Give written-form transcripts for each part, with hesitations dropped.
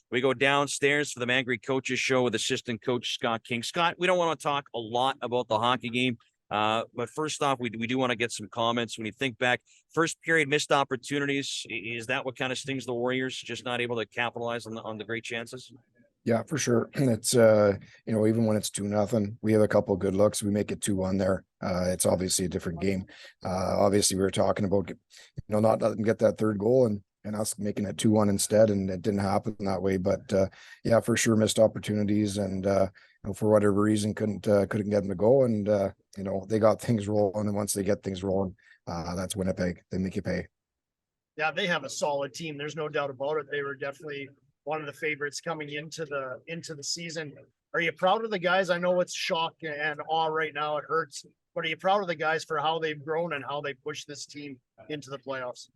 We go downstairs for the Mangry Coaches Show with assistant coach Scott King. Scott, we don't want to talk a lot about the hockey game, but first off, we do want to get some comments. When you think back, first period missed opportunities, is that what kind of stings the Warriors? Just not able to capitalize on the great chances? Yeah, for sure. It's even when it's 2-0, we have a couple of good looks. We make it 2-1 there. It's obviously a different game. Obviously we were talking about not letting them get that third goal and us making it 2-1 instead, and it didn't happen that way. But yeah, for sure missed opportunities, and for whatever reason couldn't get them to go. And they got things rolling, and once they get things rolling, that's Winnipeg. They make you pay. Yeah, they have a solid team. There's no doubt about it. They were definitely one of the favorites coming into the season. Are you proud of the guys? I know it's shock and awe right now. It hurts, but are you proud of the guys for how they've grown and how they pushed this team into the playoffs?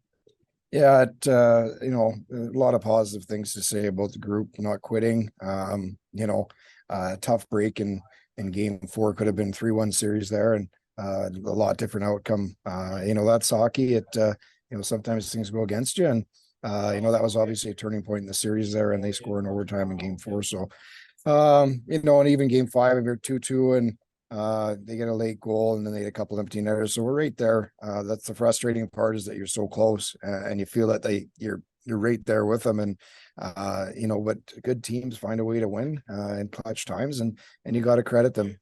Yeah, a lot of positive things to say about the group not quitting. Tough break in game 4, could have been 3-1 series there, and a lot different outcome. That's hockey. It sometimes things go against you, and that was obviously a turning point in the series there, and they score in overtime in game 4. So, and even game 5, we were 2-2, and they get a late goal, and then they had a couple empty netters. So we're right there. That's the frustrating part, is that you're so close, and you feel that you're right there with them. And but good teams find a way to win in clutch times, and you got to credit them.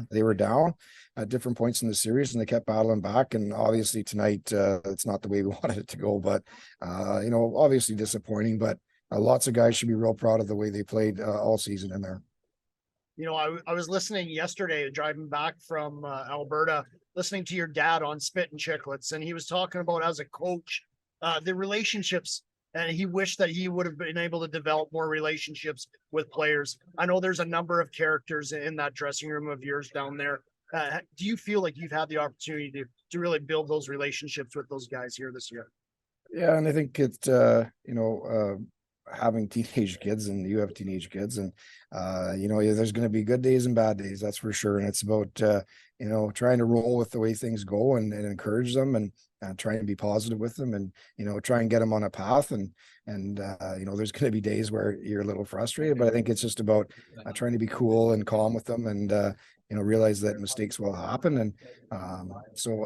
They were down at different points in the series, and they kept battling back. And obviously tonight, it's not the way we wanted it to go, but obviously disappointing. But lots of guys should be real proud of the way they played all season in there. I was listening yesterday, driving back from Alberta, listening to your dad on Spit and Chicklets, and he was talking about, as a coach, the relationships, and he wished that he would have been able to develop more relationships with players. I know there's a number of characters in that dressing room of yours down there. Do you feel like you've had the opportunity to really build those relationships with those guys here this year? Yeah, and I think it's having teenage kids, and you have teenage kids, and there's going to be good days and bad days, that's for sure. And it's about trying to roll with the way things go, and encourage them, and try and be positive with them, and try and get them on a path. And there's going to be days where you're a little frustrated, but I think it's just about trying to be cool and calm with them, and realize that mistakes will happen. And so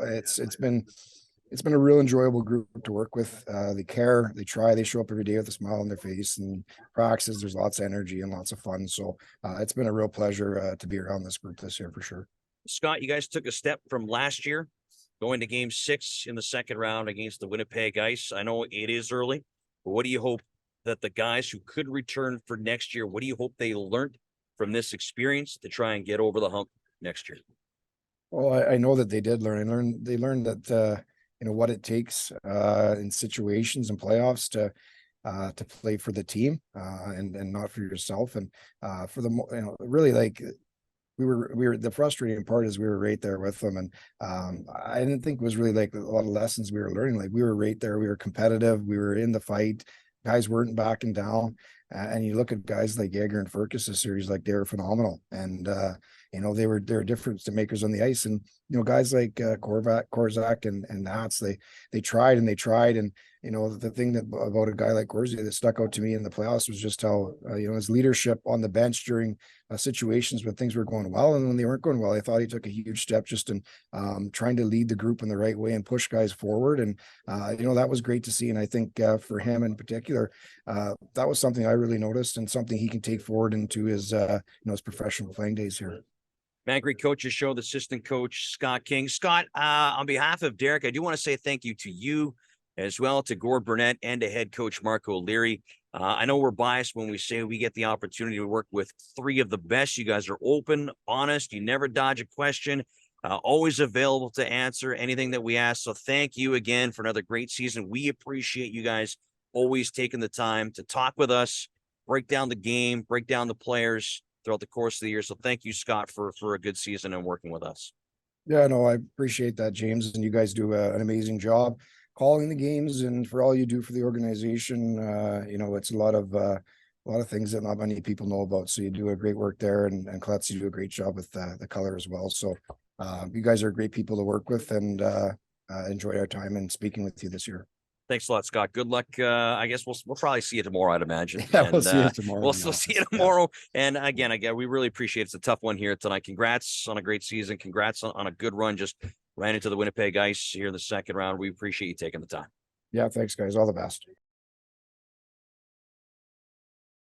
it's been a real enjoyable group to work with. They care, they try, they show up every day with a smile on their face, and practices, there's lots of energy and lots of fun. So it's been a real pleasure to be around this group this year, for sure. Scott, you guys took a step from last year, going to game 6 in the second round against the Winnipeg Ice. I know it is early, but what do you hope that the guys who could return for next year, what do you hope they learned from this experience to try and get over the hump next year? Well, I know that they did learn. They learned that what it takes in situations and playoffs to play for the team, and not for yourself. And for the really, like, we were the frustrating part is we were right there with them. And I didn't think it was really like a lot of lessons we were learning. Like, we were right there, we were competitive, we were in the fight, guys weren't backing down. And you look at guys like Yager and Furcus this series, like, they were phenomenal. And they were difference makers on the ice. And guys like Korzak and Nats, they tried and they tried. And the thing that about a guy like Corsi that stuck out to me in the playoffs was just how his leadership on the bench during situations when things were going well, and when they weren't going well, I thought he took a huge step just in trying to lead the group in the right way and push guys forward. And that was great to see. And I think for him in particular, that was something I really noticed, and something he can take forward into his his professional playing days here. Mangry Coaches Show, the assistant coach, Scott King. Scott, on behalf of Derek, I do want to say thank you to you, as well to Gord Burnett and to head coach Marco O'Leary. I know we're biased when we say we get the opportunity to work with 3 of the best. You guys are open, honest. You never dodge a question. Always available to answer anything that we ask. So thank you again for another great season. We appreciate you guys always taking the time to talk with us, break down the game, break down the players throughout the course of the year. So thank you, Scott, for a good season and working with us. Yeah, no, I appreciate that, James. And you guys do an amazing job calling the games, and for all you do for the organization. It's a lot of things that not many people know about. So you do a great work there, and Kletzel, you do a great job with the color as well. So you guys are great people to work with, and enjoy our time and speaking with you this year. Thanks a lot, Scott. Good luck. I guess we'll probably see you tomorrow, I'd imagine. Yeah, we'll And, see you tomorrow. We'll in the still see office. you tomorrow. And again, we really appreciate it. It's a tough one here tonight. Congrats on a great season. Congrats on a good run. Just ran into the Winnipeg ice here in the second round. We appreciate you taking the time. Yeah, thanks, guys. All the best.